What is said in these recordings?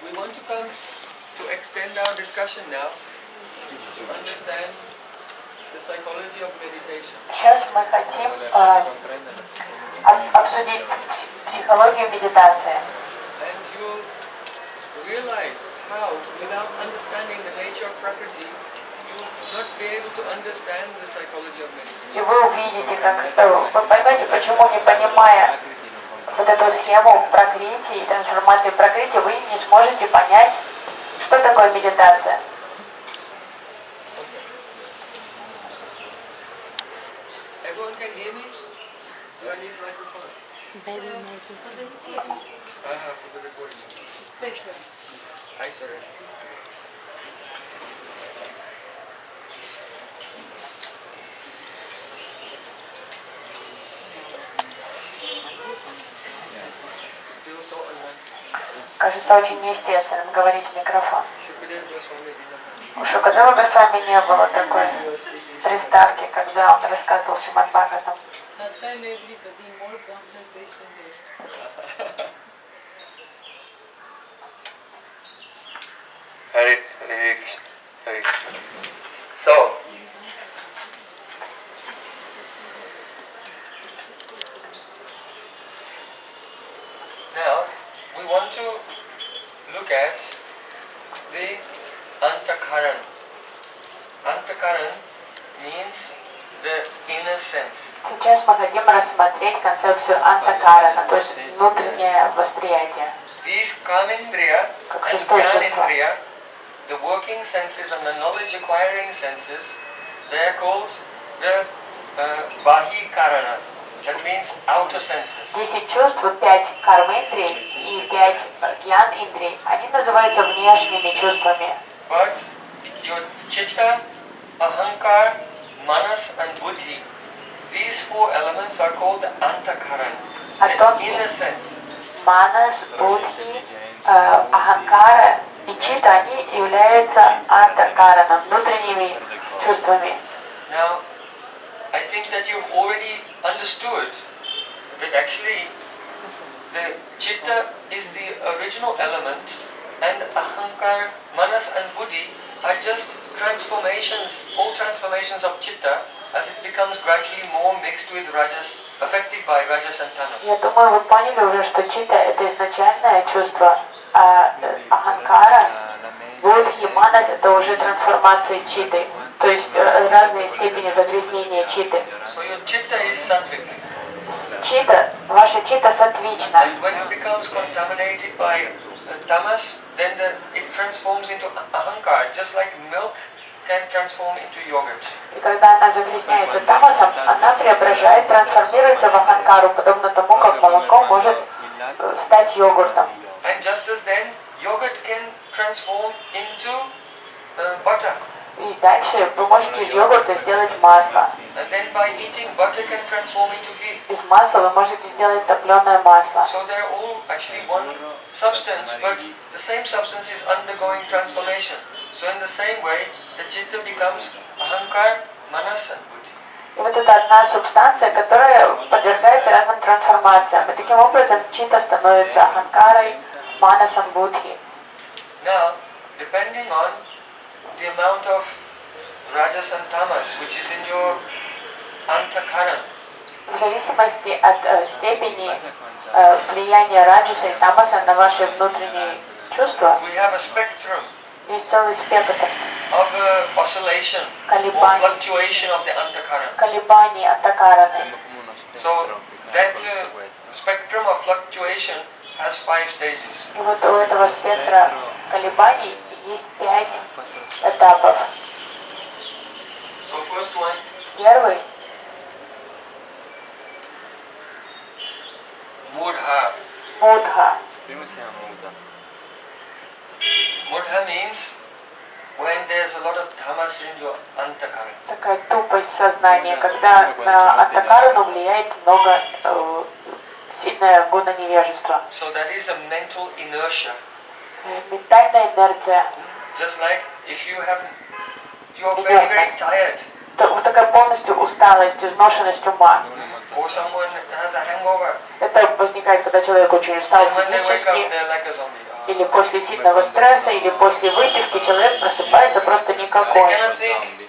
we want to come to extend our discussion now to understand the psychology of meditation. Сейчас мы хотим обсудить психологию медитации. And you'll realize how, without understanding the nature of prakrti, you will not be able to understand the psychology of meditation. И вы увидите, как вы поймете, почему, не понимая вот эту схему пракрити и трансформации пракрити, вы не сможете понять, что такое медитация. Everyone can hear me? Do I need microphone? Maybe microphone. For the recording. Hi, sir. Кажется очень неестественным говорить в микрофон. У Шукадева Госвами не было такой приставки, когда он рассказывал Шримад Бхагаватам. So, now we want to look at the antakarana. Antakarana means the inner sense. Сейчас мы хотим рассмотреть концепцию антакарана, то есть внутреннее восприятие. These kamendriya and jnanendriya, the working senses and the knowledge acquiring senses, they are called the bahikarana. That means outer senses. 10 чувств, 5 карминдрий и 5 гьян-индрий, они называются внешними чувствами. But your chitta, ahankar, manas and buddhi, these 4 elements are called the antakarana, the inner sense. Манас, будхи, аханкара и чита, они являются антакараном, внутренними чувствами. Now, I think that you've already understood that actually the chitta is the original element and ahankar, manas and buddhi are just transformations, all transformations of chitta as it becomes gradually more mixed with rajas, affected by rajas and tamas. Я думаю, вы поняли уже, что чита это изначальное чувство, а аханкара, будхи, манас это уже трансформации читы, то есть разные степени загрязнения читы. So your chitta is sattvic. Чита, ваша чита саттвична. And when it becomes contaminated by tamas, then it transforms into ahankar, just like milk can transform into yogurt. И когда она загрязняется тамасом, она преображает, трансформируется в аханкару, подобно тому, как молоко может стать йогуртом. And just as then, yogurt can transform into butter. И дальше вы можете из йогурта сделать масло. And then by eating butter can transform into ghee. Из масла вы можете сделать топленое масло. So they're all actually one substance, but the same substance is undergoing transformation. So in the same way, the chitta becomes ahankar, manas and buddhi. И вот это одна субстанция, которая подвергается разным трансформациям. И таким образом чита становится аханкарой, манасом, будхи. Now, depending on the amount of rajas and tamas which is in your antakarana, В зависимости от степени влияния раджаса и тамаса на ваши внутренние чувства, we have a spectrum есть целый спектр of oscillation or fluctuation of the antakarana. колебаний антакараны. So that spectrum of fluctuation has 5 stages. И вот у этого спектра колебаний есть 5 этапов. So first one, Первый mudha. – мudha. Mudha means when there's a lot of tamas in your antakarana. Такая тупость сознания, когда на антакарану влияет много сильное гуна невежества. So that is a mental inertia. Ментальная инерция. Just like if you're very tired. Вот такая полностью усталость, изношенность ума. Or someone has a hangover. Это возникает, когда человек очень устал And when they wake up, физически. they're like a zombie. или после сильного стресса, или после выпивки человек просыпается просто They никакой. cannot think.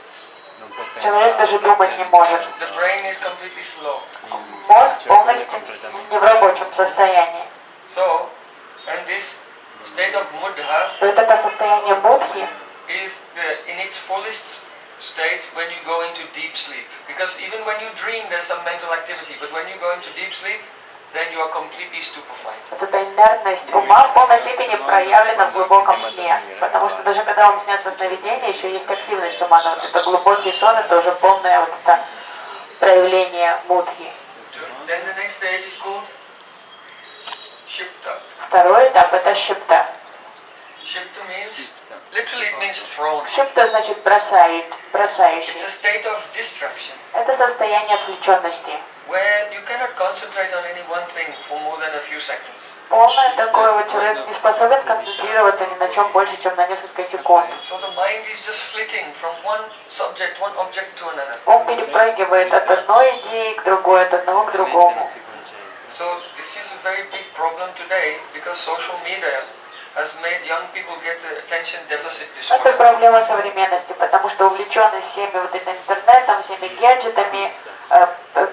Человек даже думать не может. The brain is completely slow. Мозг полностью не в рабочем состоянии. So, and this state of mudha Вот это состояние будхи, is in its fullest state when you go into deep sleep. Because even when you dream, there's some mental activity, but when you go into deep sleep, then you are completely stupefied. вот эта инертность ума в полной степени проявлена в глубоком сне. Потому что даже когда вам снятся сновидения, еще есть активность ума, но вот это глубокий сон, это уже полное вот это проявление будхи. Then the next stage is called ksipta. Второй этап это шипта. Ksipta means, literally it means thrown. Шипта значит бросает, It's бросающий. a state of distraction Это состояние отвлеченности. where you cannot concentrate on any one thing for more than a few seconds. Полное такое вот человек не способен концентрироваться ни на чем больше, чем на несколько секунд. So the mind is just flitting from one subject, one object to another. Он перепрыгивает от одной идеи к другой, от одного к другому. So this is a very big problem today because social media has made young people get attention deficit Это disorder. проблема современности, потому что увлеченность всеми вот этим интернетом, всеми гаджетами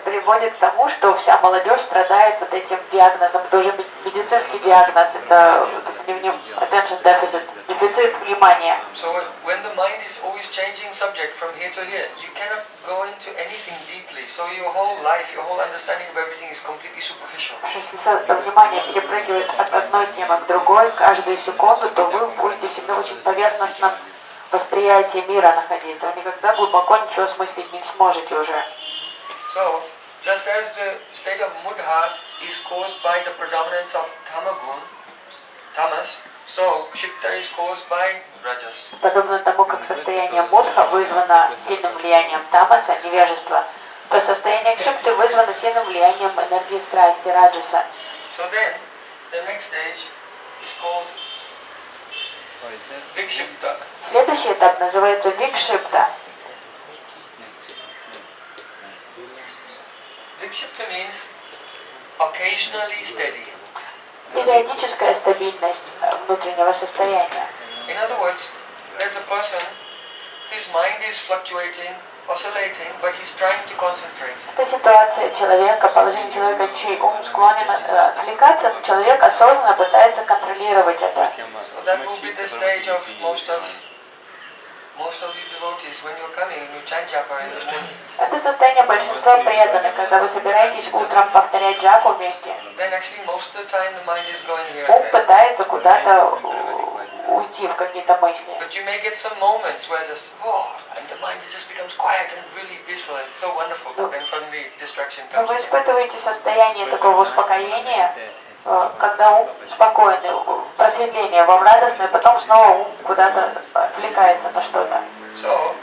приводит к тому, что вся молодежь страдает вот этим диагнозом. Это уже медицинский диагноз, это attention deficit, дефицит внимания. So when the mind is always changing subject from here to here, you cannot go into anything deeply. So your whole life, your whole understanding of everything is completely superficial. Если внимание перепрыгивает от одной темы к другой каждую секунду, то вы будете всегда в очень поверхностном восприятии мира находиться. Вы никогда глубоко ничего осмыслить не сможете уже. So just as the state of mudha is caused by the predominance of tamas, so ksipta is caused by rajas. Подобно тому, как состояние мудха вызвано сильным влиянием тамаса, невежества, то состояние кшипты вызвано сильным влиянием энергии страсти, раджаса. So then the next stage is called viksipta. Следующий этап называется викшипта. Viksipta means occasionally steady. Периодическая стабильность внутреннего состояния. In other words, there's a person, his mind is fluctuating, oscillating, but he's trying to concentrate. Это ситуация человека, положение человека, чей ум склонен отвлекаться, но человек осознанно пытается контролировать это. So that will be the stage of most of you devotees when you're coming and you chant japa in the morning. Это состояние большинства преданных, когда вы собираетесь утром повторять джапу вместе. Then actually most of the time the mind is going here Ум and there. пытается куда-то уйти в какие-то мысли. But you may get some moments where just and the mind just becomes quiet and really peaceful and it's so wonderful. But then suddenly distraction Но comes. вы испытываете состояние такого успокоения, когда ум спокойный, просветление, вам радостно, и потом снова ум куда-то отвлекается на что-то. So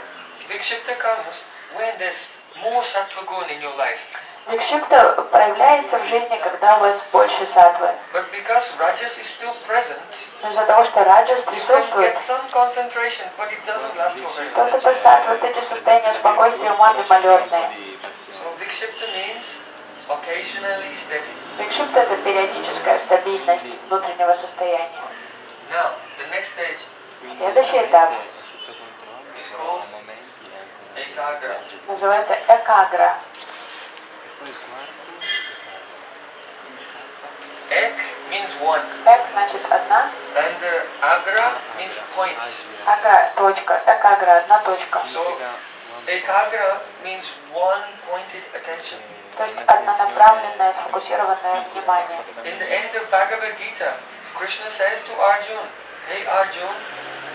vikshipta comes when there's more sattva gun in your life. Викшипта проявляется в жизни, когда у вас больше сатвы. But because rajas is still present, Но из-за того, что раджас you can присутствует, get some concentration, but it doesn't last for very то long. это сатва, вот эти состояния спокойствия ума мимолетные. So vikshipta means occasionally steady. Викшипта — это периодическая стабильность внутреннего состояния. Now, the next stage Следующий этап is called ekagra. называется экагра. Ek means one, Эк значит одна, and agra means point. агра — точка, экагра — одна точка. So ekagra means one-pointed attention. То есть однонаправленное, сфокусированное внимание. In the end of Bhagavad Gita, Krishna says to Arjuna, "Hey Arjuna,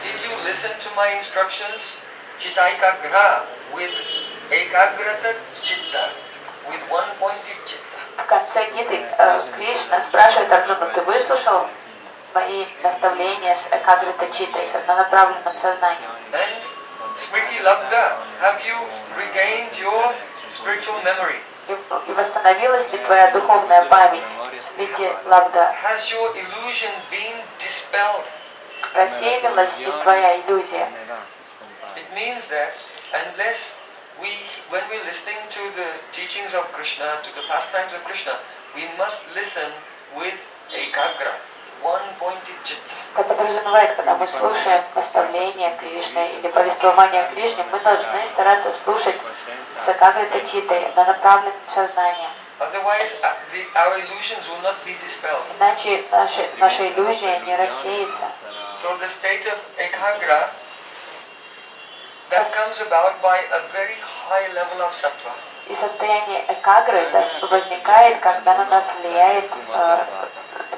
did you listen to my instructions? Chitta ekagra with ekagrata chitta, with one-pointed chitta." В конце Гиты Кришна спрашивает Арджуну: ты выслушал мои наставления с экагрита читтой, с однонаправленным сознанием? And Smriti Labda, have you regained your spiritual memory? И восстановилась ли твоя духовная память, Смрити Лабда? Has your illusion been dispelled? Рассеялась ли твоя иллюзия? It means that unless when we're listening to the teachings of Krishna, to the pastimes of Krishna, we must listen with ekagra. one-pointed chitta. Это подразумевает, когда мы слушаем наставления Кришны или повествование о Кришне, мы должны стараться слушать с экагритой читтой, на направленном сознанием. Otherwise, our illusions will not be dispelled. Иначе наша иллюзия не рассеется. So the state of ekagra that comes about by a very high level of sattva. И состояние экагры возникает, когда на нас влияет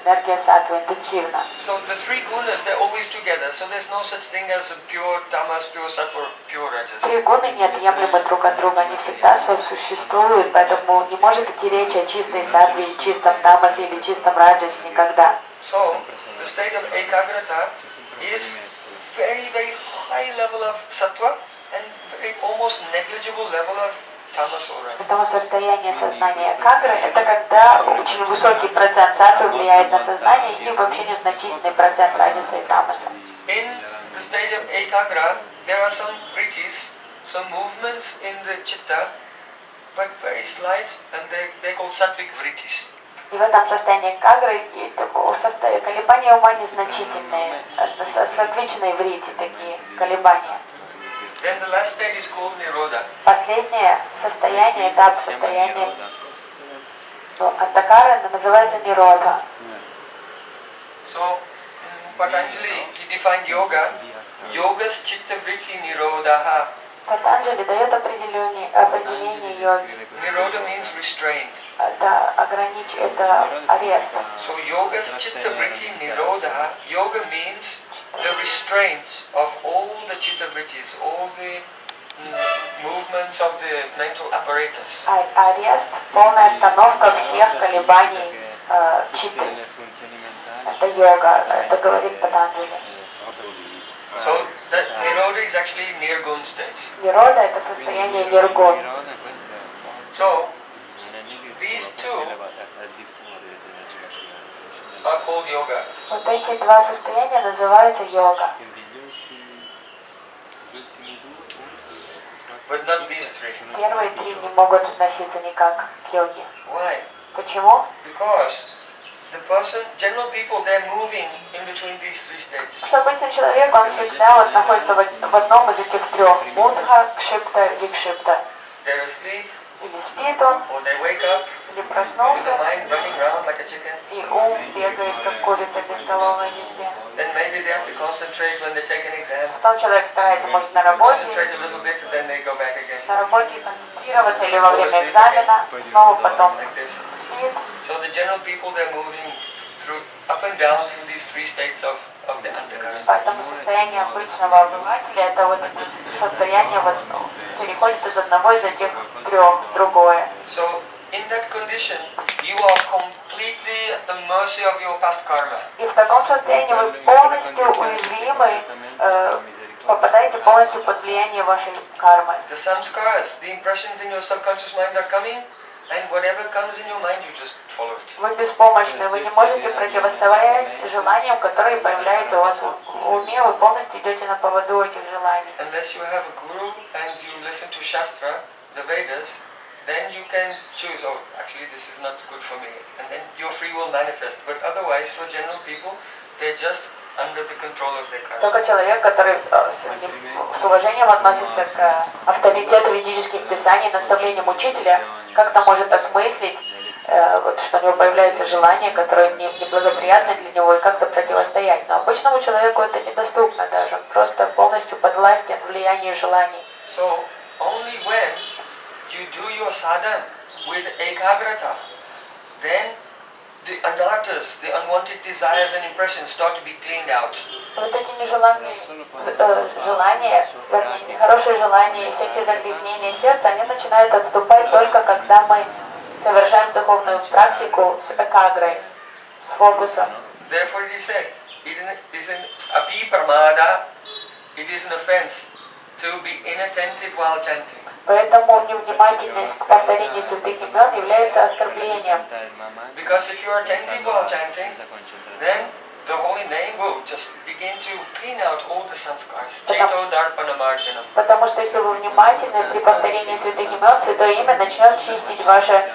энергия саттвы интенсивно. So the three gunas, they're always together. So there's no such thing as a pure tamas, pure sattva, pure rajas. Три гуны неотъемлемы друг от друга, они всегда сосуществуют, поэтому не может идти речь о чистой саттве, чистом тамасе или чистом раджасе никогда. So the state of ekagrata is very, very high level of sattva and very almost negligible level of tamas or rajas. Поэтому состояние сознания экагры – это когда очень высокий процент саттвы влияет на сознание и вообще незначительный процент раджаса и тамаса. In the state of ekagra, there are some vrittis, some movements in the chitta, but very slight, and they're called sattvic vrittis. И в этом состоянии экагры колебания ума незначительные, сатвичные врити такие колебания. Then the last state is called nirodha. Последнее состояние, этап состояния антакарана называется ниродха. So, Patanjali, he defined yoga. Yogas chitta vritti nirodha. Патанджали дает определение йоги. Nirodha means restraint. Это это арест. So, yogas chitta vritti nirodha. Yoga means the restraint of all the chitta vrittis, all the movements of the mental apparatus. Арест, полная остановка всех колебаний читты. Это йога, это говорит Патанджали. So that nirodha is actually nirgun state. Ниродха – это состояние ниргун. So these two are called yoga. Вот эти два состояния называются йога. But not these three. Первые три не могут относиться никак к йоге. Why? Почему? Because the person, general people, they're moving in between these three states. Потому что обычный человек, он всегда находится в одном из этих трех. Мudha, ksipta, viksipta. They're asleep, Или спит он, or they wake up или with проснулся, the mind running around like a chicken. и ум бегает, как курица без столовой везде. Then maybe they have to concentrate when they take an exam. Потом человек старается, может, на работе, Concentrate a little bit, and then they go back again. на работе концентрироваться, или во время экзамена, снова потом Like this. спит. So the general people, they're moving through up and down through these three states of the antakarana. Поэтому состояние обычного обывателя – это вот состояние переходит из одного из этих трех в другое. So in that condition, you are completely at the mercy of your past karma. И в таком состоянии вы полностью уязвимы, попадаете полностью под влияние вашей кармы. The samskaras, the impressions in your subconscious mind are coming, and whatever comes in your mind, you just follow it. Вы беспомощны, вы не можете противостоять желаниям, которые появляются у вас в уме, вы полностью идете на поводу этих желаний. Unless you have a guru and you listen to Shastra, the Vedas, then you can choose, oh, actually this is not good for me, and then your free will manifest. But otherwise, for general people, they're just under the control of their karma. Только человек, который с уважением относится к авторитету ведических писаний, наставлениям учителя, как-то может осмыслить, что у него появляются желания, которые неблагоприятны для него, и как-то противостоять. Но обычному человеку это недоступно даже, он просто полностью подвластен влиянию желаний. So, only when you do your sadhana with ekagrata, then the anarthas, the unwanted desires and impressions start to be cleaned out. Вот эти нежеланные желания, вернее, нехорошие желания и всякие загрязнения сердца, они начинают отступать только когда мы совершаем духовную практику с экагрой, с фокусом. Therefore it is said, it is an api pramada, it is an offense to be inattentive while chanting. Поэтому невнимательность к повторению святых имен является оскорблением. Because if you are attentive while chanting, then the holy name will just begin to clean out all the sanskars. Cheto darpana marjanam. Потому что если вы внимательны при повторении святых имен, святое имя начнет чистить ваше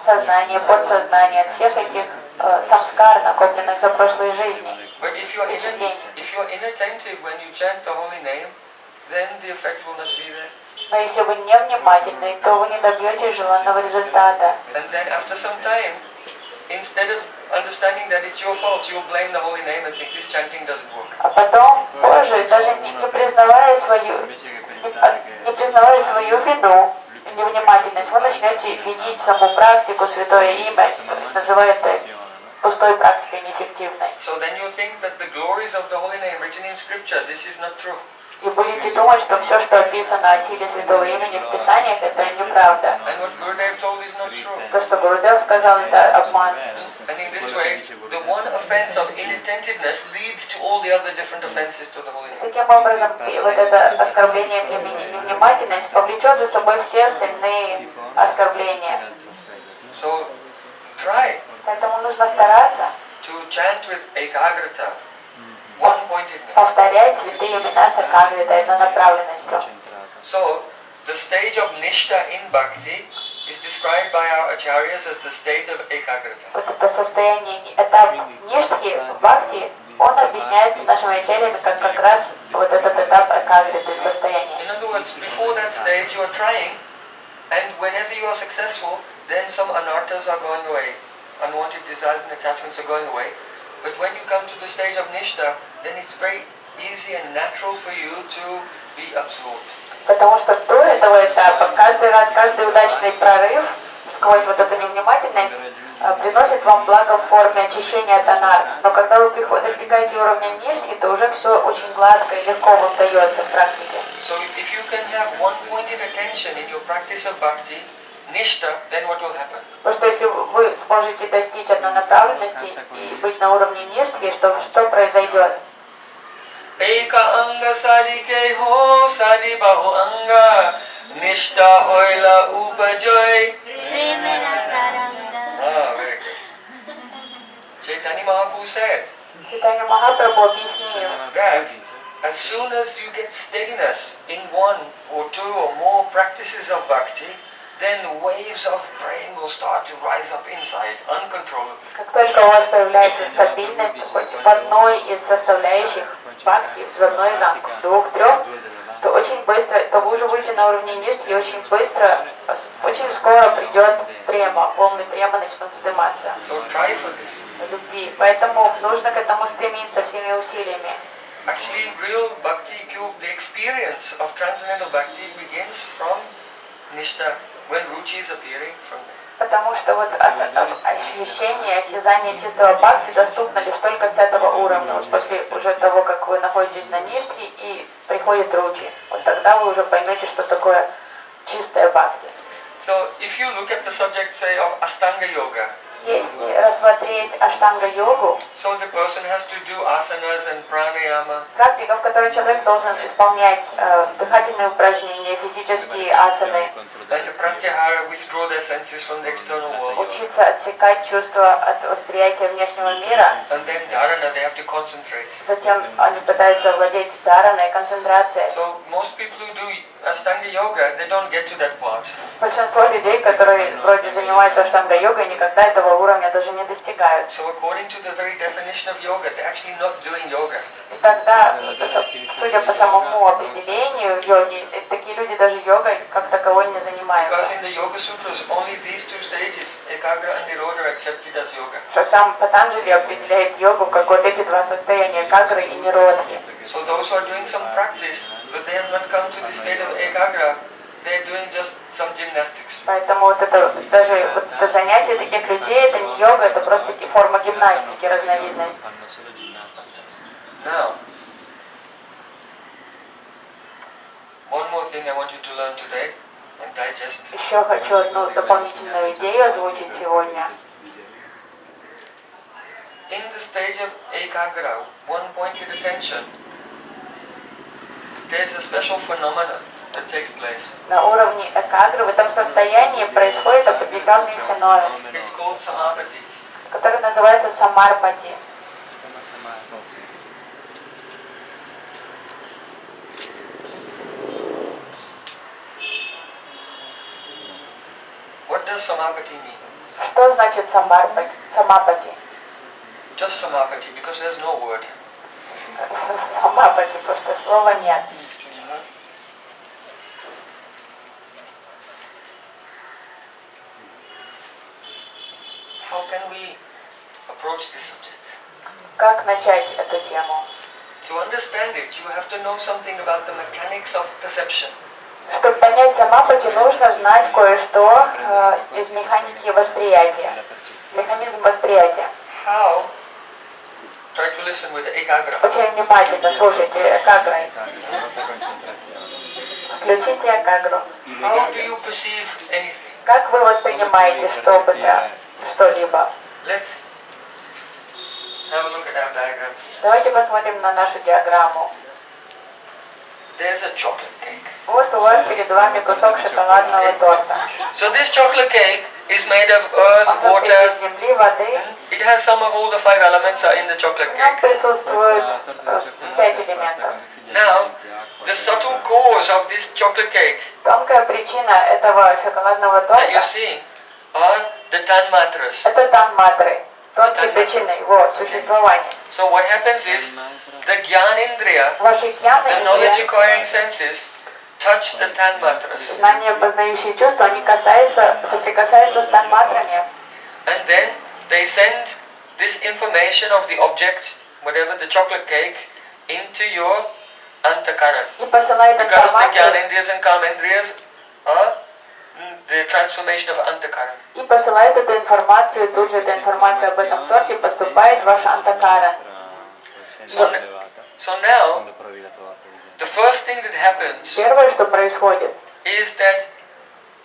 сознание, подсознание от всех этих самскар, накопленных за прошлые жизни. But if you are inattentive when you chant the holy name, then the effect will not be there. Но если вы не внимательны, то вы не добьетесь желанного результата. And then after some time, instead of understanding that it's your fault, you'll blame the holy name and think this chanting doesn't work. А потом, позже, даже не признавая свою вину, невнимательность, вы начнете винить саму практику, святое имя, называя это пустой практикой, неэффективной. So then you think that the glories of the holy name written in scripture, this is not true. И будете думать, что все, что описано о силе святого имени в Писаниях, это неправда. And what Gurudeva told is not true. То, что Гурудев сказал, это обман. And in this way, the one offense of inattentiveness leads to all the other different offenses to the holy name. Таким образом, вот это оскорбление к имени, невнимательность повлечет за собой все остальные оскорбления. So try Поэтому нужно стараться to chant with ekagra, onepointedness. повторять святые имена с экагритой, однонаправленностью. So the stage of nishta in bhakti is described by our acharyas as the state of ekagra. Вот это состояние, этап ништхи в бхакти, он объясняется нашими ачарьями как раз вот этот этап экагриты состояния. In other words, before that stage you are trying, and whenever you are successful, then some anarthas are going away. Unwanted desires and attachments are going away. But when you come to the stage of nishta, then it's very easy and natural for you to be absorbed. Потому что до этого этапа каждый раз, каждый удачный прорыв сквозь вот эту невнимательность приносит вам благо в форме очищения от анар. Но когда вы достигаете уровня ништхи, то уже все очень гладко и легко вам дается в практике. So if you can have one-pointed attention in your practice of bhakti, nishta, then what will happen? Потому что если вы сможете достичь однонаправленности и быть на уровне ништхи, что произойдет? Eka anga sari ke ho sari bahu anga nishta hoila upajoy. Very good. Chaitanya Mahaprabhu said Чайтанья Махапрабху объяснил, that as soon as you get steadiness in one or two or more practices of bhakti, then waves of prem will start to rise up inside uncontrollably. как только у вас появляется стабильность хоть в одной из составляющих бхакти, в одной из ангов, двух, трех, то очень быстро, то вы уже будете на уровне ништхи, и очень быстро, очень скоро придет према, волны према начнут вздыматься So try for this. любви. Поэтому нужно к этому стремиться всеми усилиями. Actually, real bhakti, the experience of transcendental bhakti begins from nishta, when ruchi is appearing from there. Потому что вот ощущение, осязание чистого бхакти доступно лишь только с этого уровня. Вот после уже того, как вы находитесь на ништхе и приходит ручи, вот тогда вы уже поймете, что такое чистое бхакти. So, if you look at the subject, say, of Astanga Yoga, Если рассмотреть аштанга-йогу, so the person has to do asanas and pranayama, практика, в которой человек должен исполнять дыхательные упражнения, физические асаны, then the pratyahara, withdraw their senses from the external world, учиться отсекать чувства от восприятия внешнего мира, and then dharana, they have to concentrate. затем они пытаются овладеть dhaраной, концентрацией. So, most people who do Astanga Yoga, they don't get to that part. Большинство людей, которые вроде занимаются аштанга-йогой, никогда этого уровня даже не достигают. So, according to the very definition of yoga, they're actually not doing yoga. И тогда, судя по самому определению йоги, такие люди даже йогой как таковой не Because занимаются. in the Yoga Sutras, only these two stages, ekagra and nirodha, are accepted as yoga. Что сам Патанджали определяет йогу как вот эти два состояния, кагры и ниродхи. So those who are doing some practice, but they have not come to the state of ekagra, they are doing just some gymnastics. Поэтому вот это даже вот это занятие таких людей, это не йога, это просто форма гимнастики, разновидность. Now, one more thing I want you to learn today and digest. Еще хочу одну дополнительную идею озвучить сегодня. In the stage of ekagra, one-pointed attention, there's a special phenomenon that takes place. На уровне экагры в этом состоянии происходит определенный феномен, It's called samapatti. который называется самарпати. What does samapatti mean? Что значит самапати? Just samapatti, because there's no word. Самапatti, потому что слова нет. How can we approach this subject? Как начать эту тему? To understand it, you have to know something about the mechanics of perception. Чтобы понять самапatti, нужно знать кое-что из механики восприятия. Механизм восприятия. How? Try to listen with ekagra. Очень внимательно слушайте экагрой. Включите экагру. How do you perceive anything? Как вы воспринимаете что-либо? Let's have a look at our diagram. Давайте посмотрим на нашу диаграмму. There's a chocolate cake. Вот у вас перед вами кусок шоколадного торта. So this chocolate cake is made of Он earth, состоит water. из земли, воды. It has some of all the 5 elements are in the chocolate В нем cake. присутствует 5 элементов. Now, the subtle cause of this chocolate cake Тонкая причина этого шоколадного that you торта see are the tanmatras. – это танматры, тонкие причины его существования. So what happens is the gyanindriya, Ваши the гьяны, knowledge acquiring senses, touch the tanmatras. знания, познающие чувства, они соприкасаются с танматрами. And then they send this information of the object, whatever the chocolate cake, into your antakarana. И посылают Because the информацию, gyanindriyas and kamendriyas are the transformation of antakarana. и посылают эту информацию, тут же эта информация об этом торте поступает в ваш антакара. So now, the first thing that happens Первое, что происходит, is that,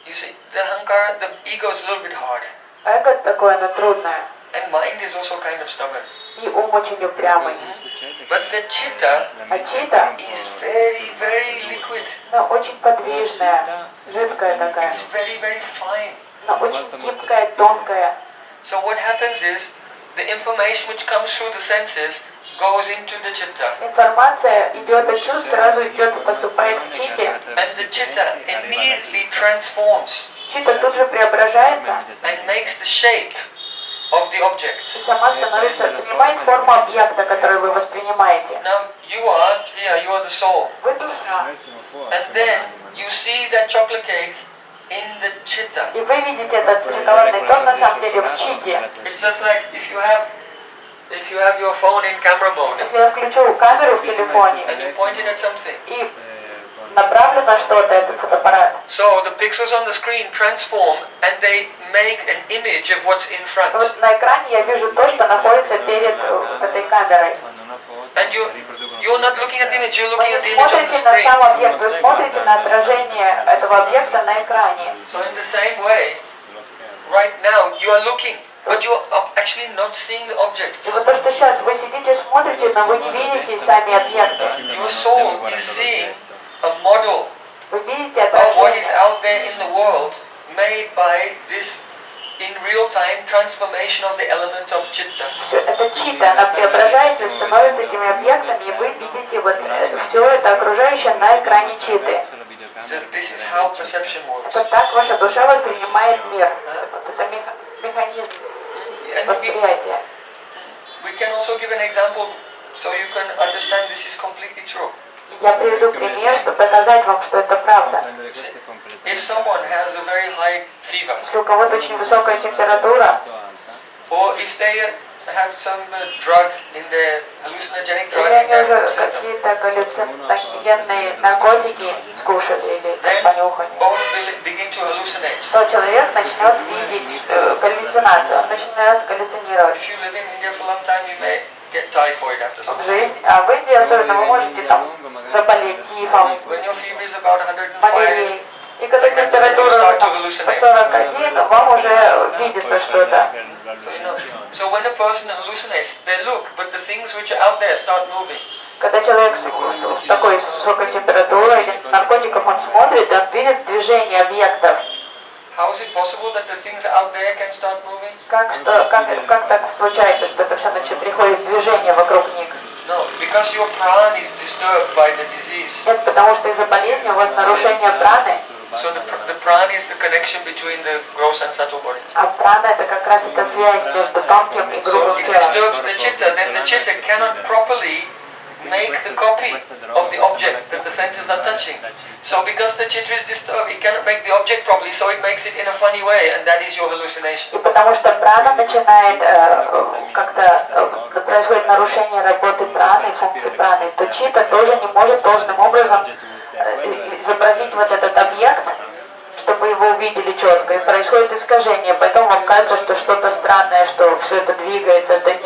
you see, the hankara, the ego is a little bit hard. эго такое, оно трудное, And mind is also kind of stubborn. и ум очень упрямый. But the chitta А чита, is very, very liquid. но очень подвижная, жидкая такая, It's very, very fine. но очень гибкая, тонкая. So what happens is, the information which comes through the senses goes into the chitta. Информация идет от чувств, сразу идет и поступает к чите. And the chitta immediately transforms Чита тут же преображается and makes the shape of the object. и сама становится, принимает форму объекта, который вы воспринимаете. Now you are here, you are the soul. Вы душа. And then you see that chocolate cake in the chitta. И вы видите этот шоколадный торт на самом деле в чите. It's just like if you have your phone in camera mode Если я включу камеру в телефоне and you point it at something. и направлю на что-то этот фотоаппарат, So the pixels on the screen transform and they make an image of what's in front. вот на экране я вижу то, что находится перед вот этой камерой. And you're not looking at the image, you're Вы looking не at the image on the смотрите на screen. сам объект, вы смотрите на отражение этого объекта на экране. So in the same way, right now you are looking, but you are actually not seeing the И objects. вот то, что сейчас вы сидите, смотрите, но вы не видите сами объекты. Your soul is seeing a model Вы видите of what is отражение. out there in the world made by this in real time transformation of the element of chitta. Все это чита, она преображается и становится этими объектами, и вы видите вот все это окружающее на экране читы. So this is how perception works. Вот так ваша душа воспринимает мир. Вот это механизм And восприятия. we can also give an example so you can understand this is completely true. Я приведу пример, чтобы доказать вам, что это правда. If someone has a very high fever, Если у кого-то очень высокая температура, or if they have some drug in their hallucinogenic drug или in они their уже system, какие-то галлюциногенные наркотики скушали или then понюхали, both will begin to hallucinate. то человек начнет видеть галлюцинации, он начинает галлюцинировать If you live in India for a long time, you may get typhoid after some в time. жизнь. А в Индии особенно вы можете там заболеть тифом, When your fever is about 105, малярией. И когда температура там, под 41, вам уже видится что-то. so when a person hallucinates, they look, but the things which are out there start moving. Когда человек с такой высокой температурой или наркотиком, он смотрит, он видит движение объектов. How is it possible that the things out there can start moving? Как так случается, что это все приходит в движение вокруг них? No, because your prana is disturbed by the disease. Нет, потому что из-за болезни у вас нарушение праны, So the prana is the connection between the gross and subtle body. А прана это как раз эта связь между тонким и So грубым it телом. disturbs the chitta, then the chitta cannot properly make the copy of the object that the senses are touching. So because the chitta is disturbed, it cannot make the object properly, so it makes it in a funny way, and that is your hallucination. И потому что прана начинает как-то происходит нарушение работы праны, функции праны, то чита тоже не может должным образом изобразить вот этот объект, чтобы его увидели четко, и происходит искажение, поэтому вам кажется, что что-то странное, что все это двигается, это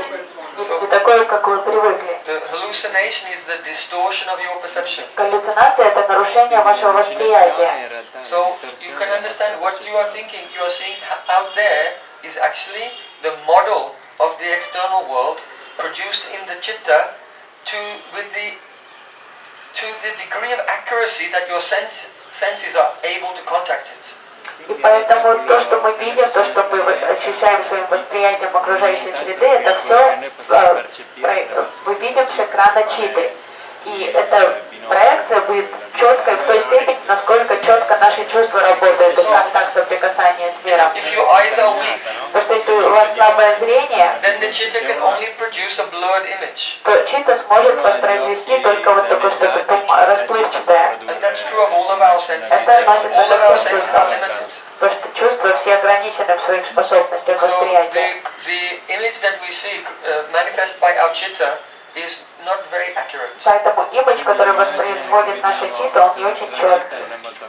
не такое, как вы привыкли. The hallucination is the distortion of your perception. Галлюцинация – это нарушение вашего восприятия. So you can understand what you are thinking, you are seeing out there is actually the model of the external world produced in the chitta to the degree of accuracy that your senses are able to contact it. И поэтому то, что мы видим, то, что мы ощущаем своим восприятием окружающей среды, это все мы видим с экрана читы. И эта проекция будет четкой в той степени, насколько четко наши чувства работают, и контакт соприкасания с миром. If your eyes are weak, Потому что если у вас слабое зрение, then the chitta can only produce a blurred image. то чита сможет воспроизвести только вот такое что-то расплывчатое. And that's true of all of our senses. Это относится All of ко our всем senses чувствам. are limited. Потому что чувства все ограничены в своих способностях So восприятия. the image that we see manifest by our chitta is not very accurate. Поэтому имидж, который воспроизводит наша чита, он не очень четкий.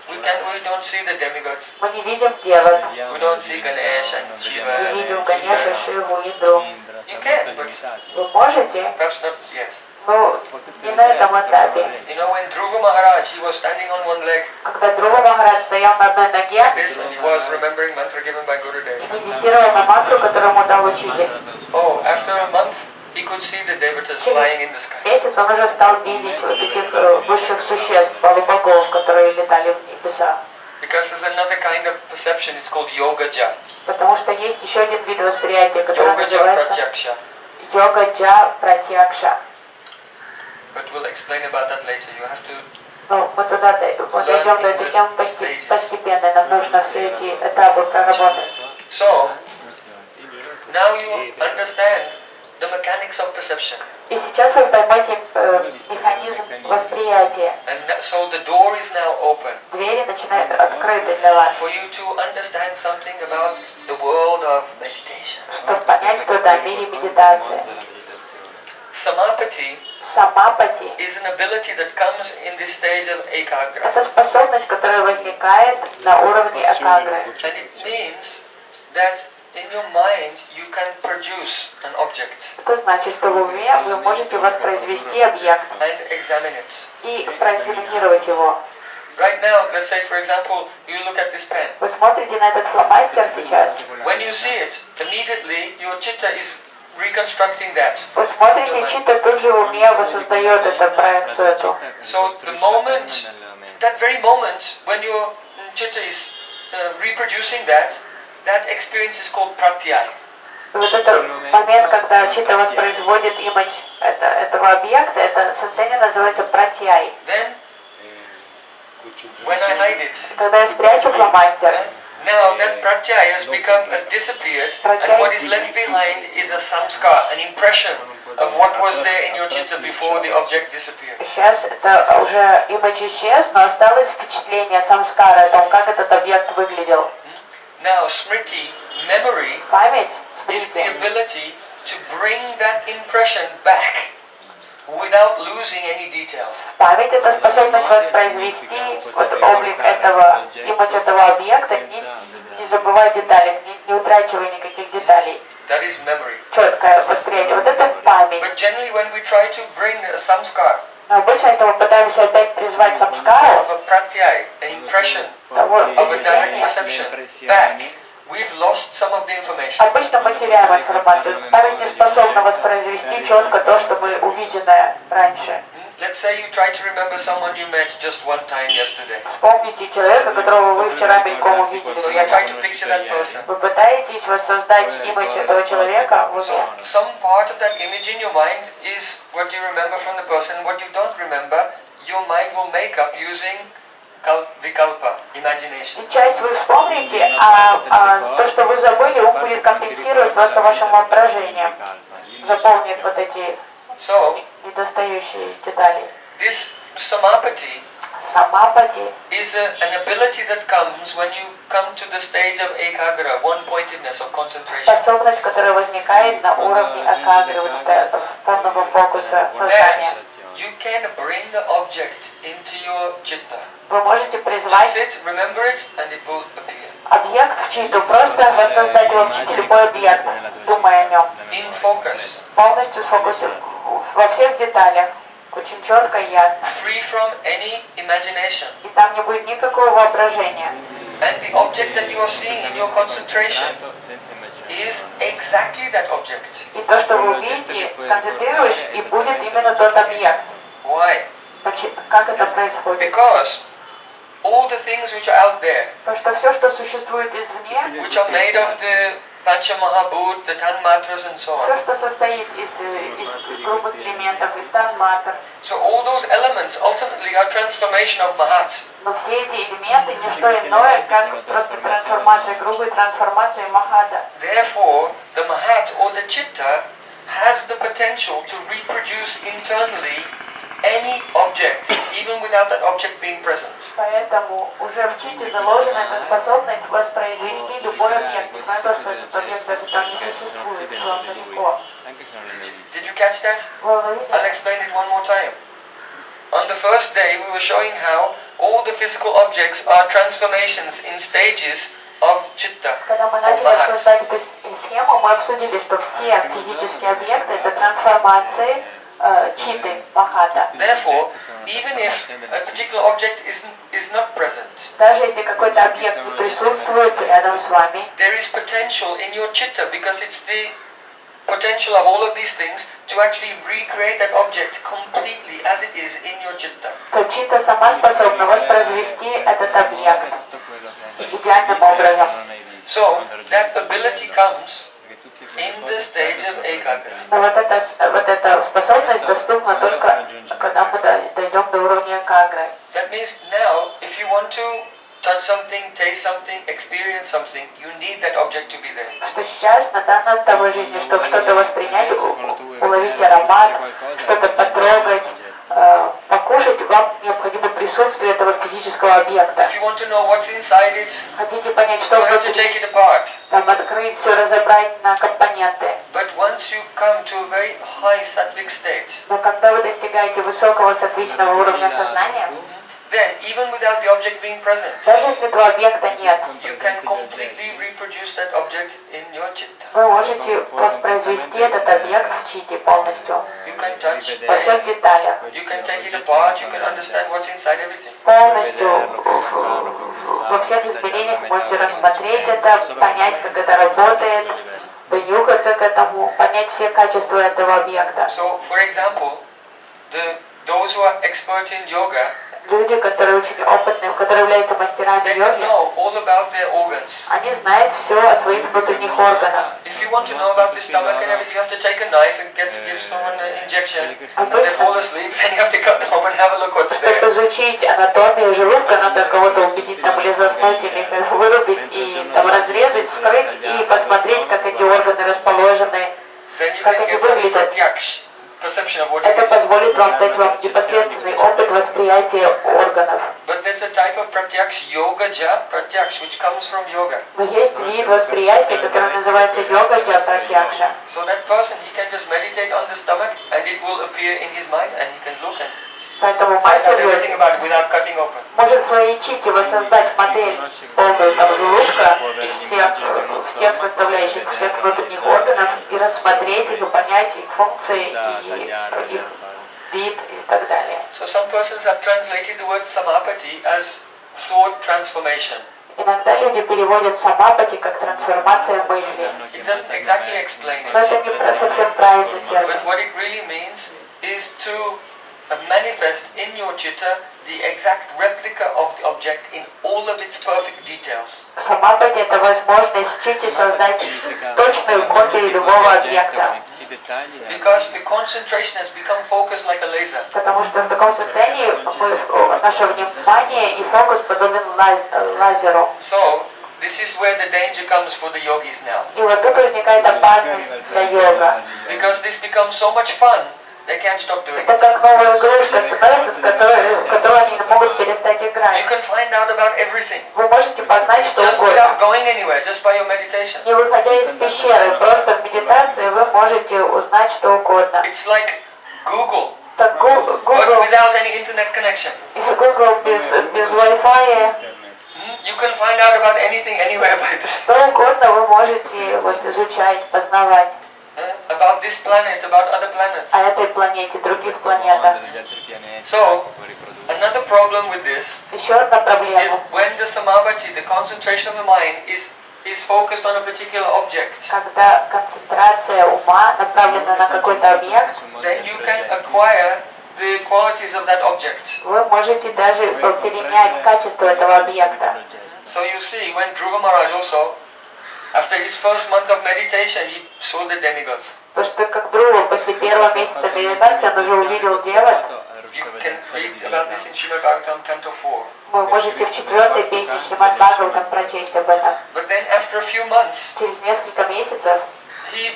We don't see the demigods. Мы не видим девот, We don't see Ganesh and не Shiva. видим Ганеша, Шиву, Индру. You can, but Вы можете, perhaps not yet. но не на этом этапе. You know, when Dhruva Maharaj, he was standing on one leg Когда Друва Махарадж стоял на одной ноге like this and he was remembering mantra given by Gurudeva. и медитировал на мантру, которую ему дал учитель. Oh, after a month, he could see the devatas flying in the sky. Месяц он уже стал видеть вот этих высших существ, полубогов, которые летали в небесах. Because there's another kind of perception, it's called yoga-ja. Потому что есть еще один вид восприятия, который Yoga-ja называется pratyaksha. йога-джа пратьякша. But we'll explain about that later. You have to Ну, мы туда дойдем до этой темы постепенно, нам нужно все эти этапы проработать. So, now you understand the mechanics of perception. И сейчас вы поймете механизм восприятия. And so the door is now open Двери начинают открыты для вас, for you to understand something about the world of meditation. чтобы понять что-то о мире медитации. Samapatti Самапати is an ability that comes in this stage of – ekagra. это способность, которая возникает на уровне экагры. And it means that in your mind you can produce an object Это значит, что в уме вы можете воспроизвести объект and examine it. и проэкзаминировать его. Right now, let's say for example, you look at this pen. Вы смотрите на этот фломастер сейчас, When you see it, immediately your chitta is reconstructing that. вы смотрите, чита тут же в уме воссоздает эту проекцию эту. So the moment, that very moment when your chitta is reproducing that experience is called pratyaya. И вот этот момент, когда чита воспроизводит имидж этого объекта, это состояние называется пратьяй. Then, when I hide it, Когда я спрячу фломастер, now that pratyaya has disappeared, and what is left behind is a samskar, an impression of what was there in your chitta before the object disappeared. сейчас это уже имидж исчез, но осталось впечатление самскара о том, как этот объект выглядел. Now, smriti, memory, Память, is the смрити, ability to bring that impression back without losing any details. память это способность воспроизвести вот облик этого, имидж этого объекта, не забывая деталей, не утрачивая никаких деталей. That is memory. Четкое восприятие. Вот это память. But generally when we try to bring a samskar Но обычно, если мы пытаемся опять призвать самскару, of a pratyaya, an impression того of a direct впечатления, perception back, we've lost some of the information. обычно мы теряем информацию. Память не способна воспроизвести четко то, что мы увиденное раньше. Let's say you try to remember someone you met just one time yesterday. Вспомните человека, которого вы вчера мельком увидели. So you try to picture that person. Вы пытаетесь воссоздать имидж этого человека в уме. Some part of that image in your mind is what you remember from the person. What you don't remember, your mind will make up using vikalpa, imagination. И часть вы вспомните, то, что вы забыли, ум будет компенсировать просто вашим воображением. Заполнит вот эти недостающие детали. This samapatti Самапати is an ability that comes when you come to the stage of ekagra, one-pointedness, of concentration. способность, которая возникает на уровне акагры, вот это полного фокуса сознания. You can bring the object into your chitta. Вы можете Just призвать sit, remember it, and it will appear. объект в читу, просто воссоздать его в чите любой объект, думая о нем. In focus. Полностью сфокусировать во всех деталях, очень четко и ясно. Free from any imagination. И там не будет никакого воображения. And the object that you are seeing in your concentration is exactly that object. И то, что вы увидите, сконцентрируешь, и будет именно тот объект. Why? Как это происходит? Because all the things which are out there, Потому что все, что существует извне, which are made of the Pancha Mahabhut, the Tanmatras and so все, on. что состоит из грубых элементов, из танматр, So all those elements ultimately are transformation of Mahat. но все эти элементы не что иное, как просто трансформация, грубая трансформация махата. Therefore, the Mahat or the Chitta has the potential to reproduce internally any object, even without that object being present. Поэтому уже в чите заложена эта способность воспроизвести любой объект, несмотря на то, что этот объект даже там не существует, что он далеко. Did you catch that? Вы уловили? I'll explain it one more time. On the first day, we were showing how all the physical objects are transformations in stages of chitta, Когда мы of начали Mahat. обсуждать эту схему, мы обсудили, что все физические объекты это трансформации читы махата. Therefore, even if a particular object is not present, Даже если какой-то объект не присутствует рядом с вами, there is potential in your chitta because it's the potential of all of these things to actually recreate that object completely as it is in your chitta. то чита сама способна воспроизвести этот объект идеальным образом. So that ability comes in the stage of ekagra. Но вот эта способность доступна только, когда мы дойдем до уровня кагры. That means now, if you want to touch something, taste something, experience something, you need that object to be there. Что сейчас, на данном этапе жизни, чтобы что-то воспринять, уловить аромат, что-то потрогать, покушать, вам необходимо присутствие этого физического объекта. If you want to know what's inside it, Хотите понять, что you have to внутри, take it apart. там открыть, все разобрать на компоненты. But once you come to a very high sattvic state, Но когда вы достигаете высокого сатвичного уровня сознания, then even without the object being present, даже если этого объекта нет, you can completely reproduce that object in your chitta. вы можете воспроизвести этот объект в чите полностью, You can touch, во всех деталях, you can take it apart, you can understand what's inside everything. полностью во всех измерениях можете рассмотреть это, понять, как это работает, принюхаться к этому, понять все качества этого объекта. So, for example, those who are expert in yoga, Люди, которые очень опытные, которые являются мастерами they йоги, know all about their organs. они знают все о своих внутренних органах. If you want to know about the stomach and everything, you have to take a knife and give someone an injection, and they fall asleep, then you have to cut them open and have a look what's Чтобы there. изучить анатомию желудка, надо кого-то убедить там или заснуть, или вырубить, и там разрезать, вскрыть, и посмотреть, как эти органы расположены, Then you как can они get some выглядят. pratyaksh perception of what it Это is. позволит вам дать вам непосредственный опыт восприятия органов. But there's a type of pratyaksh, yogaja pratyaksh, which comes from yoga. Но есть вид восприятия, который называется йога-джа пратьякша. So that person, he can just meditate on the stomach and it will appear in his mind and he can look and Поэтому find мастер out everything йоги about it without cutting open. может в своей чите воссоздать модель полную там желудка, всех составляющих, всех внутренних органов, и рассмотреть их, и понять их функции, и их вид и так далее. So some persons have translated the word samapatti as thought transformation. Иногда люди переводят самапати как трансформация мысли. It doesn't exactly explain Но это it. не совсем правильный термин. But what it really means is to manifest in your chitta the exact replica of the object in all of its perfect details. Самапати — это возможность в чите создать точную копию любого объекта. Because the concentration has become focused like a laser. Потому что в таком состоянии наше внимание и фокус подобен лазеру. So this is where the danger comes for the yogis now. И вот тут возникает опасность для йога. Because this becomes so much fun, they can't stop doing Это it. как новая игрушка становится, в которой они не могут перестать You играть. can find out about everything. Вы можете познать что Just without угодно. going anywhere, just by your meditation. Не выходя из пещеры, просто в медитации вы можете узнать что угодно. It's like Google, Так but Google without any internet connection. без Wi-Fi, You can find out about anything anywhere by this. что угодно вы можете вот изучать, познавать About this planet, about other о planets. этой планете, других планетах. So, another problem with this Еще одна is проблема. when the samapatti, the concentration of the mind, is focused on a particular object. Когда концентрация ума направлена на какой-то объект, Then you can acquire the qualities of that object. вы можете даже перенять качество этого объекта. So you see, when Dhruva Maharaj also, after his first month of meditation, he saw the demigods. Потому что как Друва после первого месяца медитации он уже увидел девок. You can read about this in Srimad Bhagavatam, Canto 4. Вы можете в 4-й песне Шримад Бхагаватам прочесть об этом. But then after a few months, Через несколько месяцев he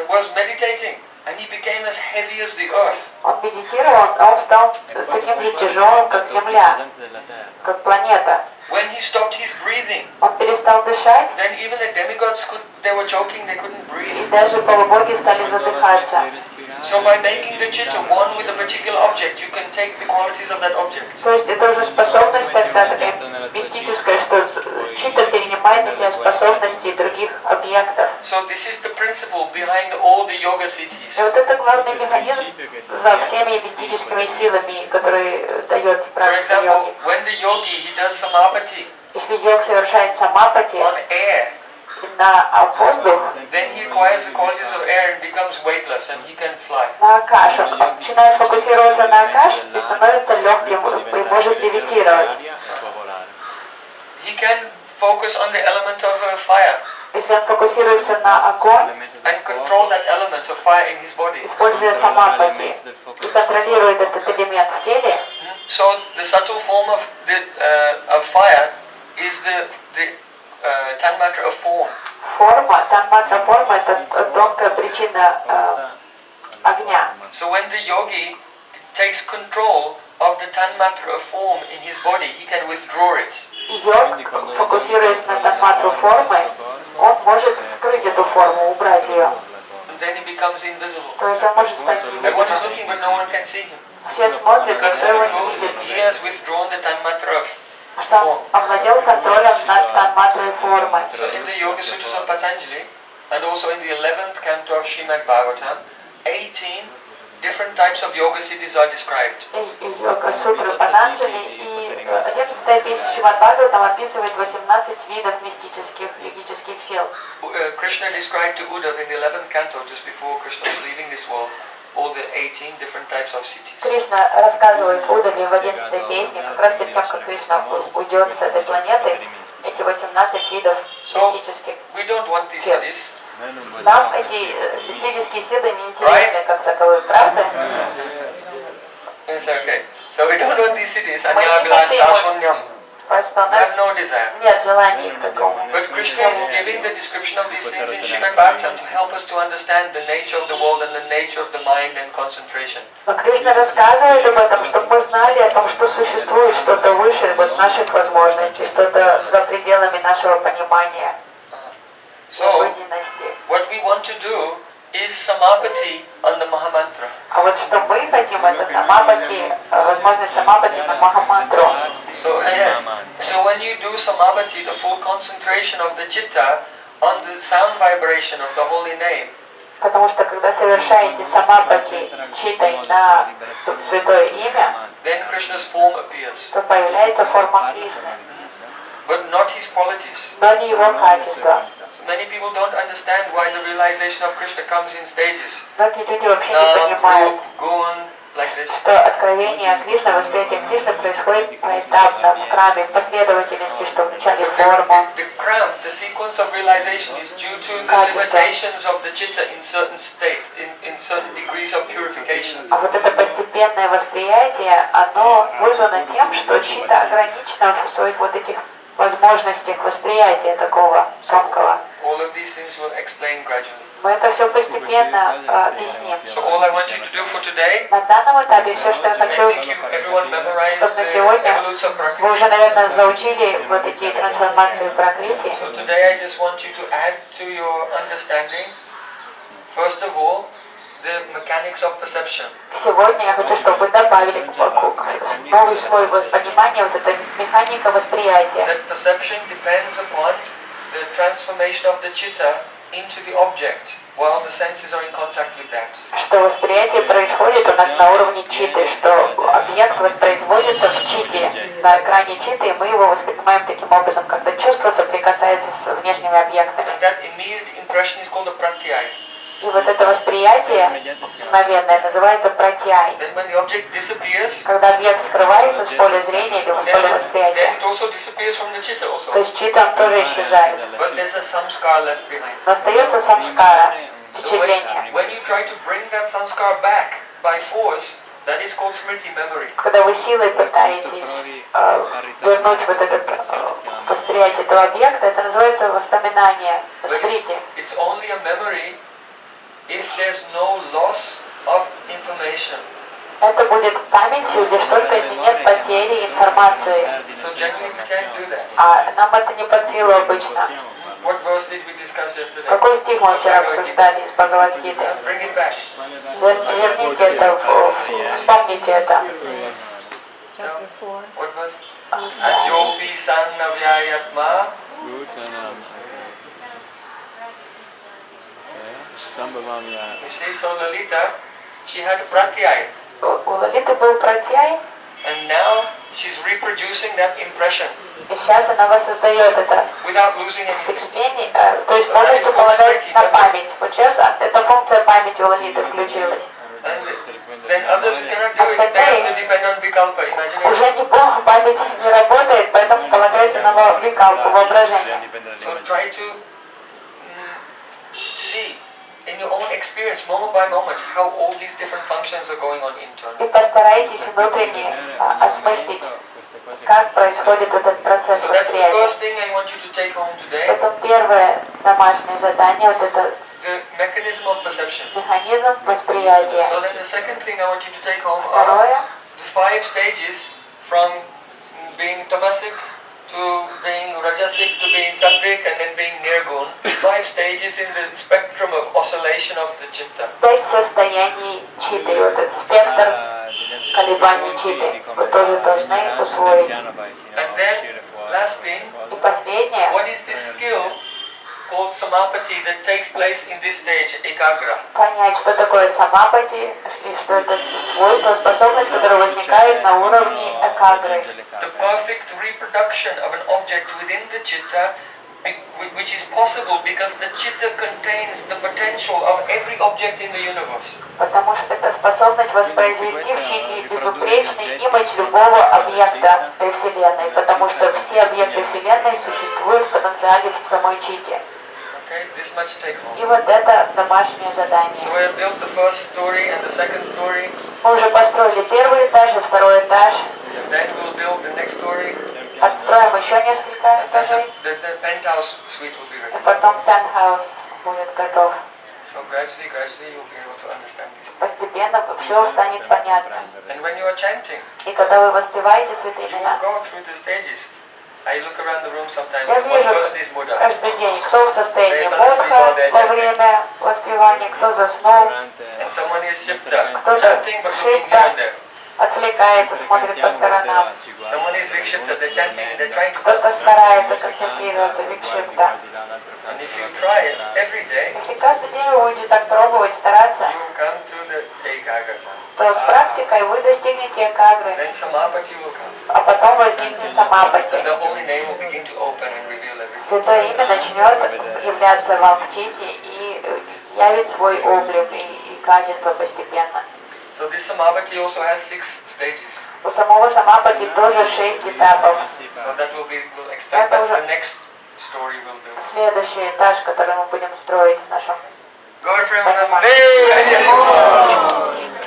was meditating and he became as heavy as the earth. он медитировал, а он стал таким же тяжелым, как Земля, как планета. When he stopped his breathing, Он перестал дышать, then even the demigods they were choking, they couldn't и breathe. даже полубоги стали задыхаться. So by making the chitta one with a particular object, you can take the qualities of that object. То есть это уже способность тогда такая мистическая, что читта перенимает на себя способности других объектов. So this is the principle behind all the yoga И siddhis. вот это главный механизм за всеми мистическими силами, которые дает For практика example, йоги. when the yogi he does samapatti Если йог совершает самапати on air, на воздух, then he acquires the qualities of air and becomes weightless and he can fly. на акаш, он начинает фокусироваться на акаш и становится легким и может левитировать. He can focus on the element of fire Если он фокусируется на огонь, and control that element of fire in his body. используя самапати, и контролирует этот элемент в теле, So the subtle form of fire is the tanmatra of form. форма, танматра форма, это тонкая причина огня. So when the yogi takes control of the tanmatra of form in his body, he can withdraw it. И йог, фокусируясь на танматру формы, он может скрыть эту форму, убрать ее. And then he becomes invisible. То есть он может стать Everyone is невидимым. looking but no one can see him. Все смотрят, но Because его не видят, he has withdrawn the tanmatra of что он овладел контролем над танматрой формы. So in the Yoga Sutras of Patanjali and also in the 11th canto of Srimad Bhagavatam, 18 different types of yoga siddhis are described. И йога сутры Патанджали, и 11-я песня Шримад Бхагаватам описывает 18 видов мистических йогических сил. Krishna described to Uddhava in the 11th canto, just before Krishna was leaving this world, all the 18 different types of siddhis. Кришна рассказывает Удаве в 11-й песне, как раз перед тем, как Кришна уйдет с этой планеты, эти 18 видов мистических. We don't want these siddhis. Нам эти мистические силы не интересны как таковые, правда? Yes, okay. So we don't want these siddhis. Мы не Anyabhilash хотим, dashunyam. потому что у We нас have no desire. нет желания к такому. But Krishna is giving the description of these things in Srimad Bhagavatam to help us to understand the nature of the world and the nature of the mind and concentration. Но Кришна рассказывает об этом, чтобы мы знали о том, что существует что-то выше вот наших возможностей, что-то за пределами нашего понимания, So, обыденности. what we want to do is samapatti on the Mahamantra. А вот что мы хотим, это самапати, возможность самапати на Махамантру. So, yes. So when you do samapatti, the full concentration of the chitta on the sound vibration of the holy name, Потому что когда совершаете самапати читой на святое имя, then Krishna's form appears, то появляется форма Кришны, but not his qualities. но не его качество. So many people don't understand why the realization of Krishna comes in stages. Многие люди вообще не Nam, понимают, Rup, Gun, like this. что откровение Кришны, восприятие Кришны происходит поэтапно, в краме, в последовательности, что вначале форма. The sequence of realization is due to the limitations of the chitta in certain states, in certain degrees of purification. А вот это постепенное восприятие, оно вызвано тем, что читта ограничена в своих вот этих возможностях восприятия такого тонкого. All of these things we'll explain gradually. Мы это все постепенно объясним. So all I want you to do for today, На данном этапе все, что я хочу, everyone memorize чтобы на the сегодня evolution of вы уже, prakrti. наверное, заучили вот эти трансформации в пракрити. So today I just want you to add to your understanding, first of all, the mechanics of perception. Сегодня я хочу, чтобы вы добавили новый слой понимания, вот эта механика восприятия. That perception depends upon the transformation of the chitta into the object, while the senses are in contact with that. Что восприятие происходит у нас на уровне читты, что объект воспроизводится в читте, на экране читты, и мы его воспринимаем таким образом, когда чувство соприкасается с внешними объектами. And that immediate impression is called a prakrti. И вот это восприятие мгновенное называется пратьяй. Then when the object disappears, Когда объект скрывается с поля зрения или с поля восприятия, then it also disappears from the chitta also. то есть читта тоже исчезает. But there's a samskar left behind. Но остается самскара, So впечатление. when you try to bring that samskar back by force, that is called smriti, memory. Когда вы силой пытаетесь вернуть вот это восприятие этого объекта, это называется воспоминание, But восприятие. it's only a memory if there's no loss of information. Это будет памятью лишь только если нет потери информации. So generally we can't do that. А нам это не под силу обычно. What verse did we discuss yesterday? Какой стих мы вчера обсуждали из Бхагавад-гиты? Bring it back. Верните это, вспомните это. No? What verse? Ajopi sannavyayatma. You see, so Lalita, she had pratyay. У Лалиты был пратьяй, And now she's reproducing that impression и сейчас она воссоздает это without losing anything. впечатление, то есть полностью полагаясь на память. Вот сейчас эта функция памяти у Лалиты включилась. And then others who cannot do it, they have to depend on vikalpa, imagination. Уже не память не работает, поэтому полагается на викалпу, воображение. So try to see in your own experience, moment by moment, how all these different functions are going on internally. И постарайтесь внутренне осмыслить, как происходит этот процесс So that's the восприятия. first thing I want you to take home today, Это первое домашнее задание, вот это the mechanism of perception. механизм восприятия. So then the second thing I want you to take home are Второе, the 5 stages from being tamasic to being rajasic to being sattvic and then being nirgun. 5 stages in the spectrum of oscillation of the chitta. 5 состояний читты, вот этот спектр колебаний читты, вы тоже должны усвоить. And then, last thing, И последнее, what is this skill called samapatti that takes place in this stage, ekagra? понять, что такое самапatti, и что это свойство, способность, которая возникает на уровне экагры. The perfect reproduction of an object within the chitta, which is possible because the chitta contains the potential of every object in the universe. Потому что это способность воспроизвести в читте безупречный имидж любого объекта этой Вселенной, потому что все объекты Вселенной существуют в потенциале в самой читте. Okay, this much take home. И вот это домашнее задание. So we have built the first story and the second story, Мы уже построили первый этаж и второй этаж. and then we'll build the next story, Отстроим еще несколько and then этажей. the penthouse suite will be И ready. потом пентхаус будет готов. So gradually you'll be able to understand these things. Постепенно все станет понятно. And when you are chanting, И когда вы воспеваете святые you will имена, go through the stages. I look around the room sometimes, я and one вижу person is mudha. каждый день, кто в состоянии мudha во время воспевания, кто заснул, And someone is shipta, кто-то chanting but looking here and there. отвлекается, смотрит по сторонам, Someone is viksipta, they're chanting and they're trying to кто-то concentrate. старается концентрироваться, викшипта. And if you try it every day, Если каждый день вы будете так пробовать, стараться, you will come to the ekagra. то с практикой вы достигнете экагры, Then samapatti will come. а потом возникнет самапatti. And the holy name will begin to open and reveal everything. Святое имя начнет являться вам в чите и явит свой облик и качество постепенно. So this samapatti also has 6 stages. У самого самапати тоже 6 этапов. So that we'll expect. That's the next story we'll do. Следующий этаж, который мы будем строить в нашем Gaur понимании. Premanande.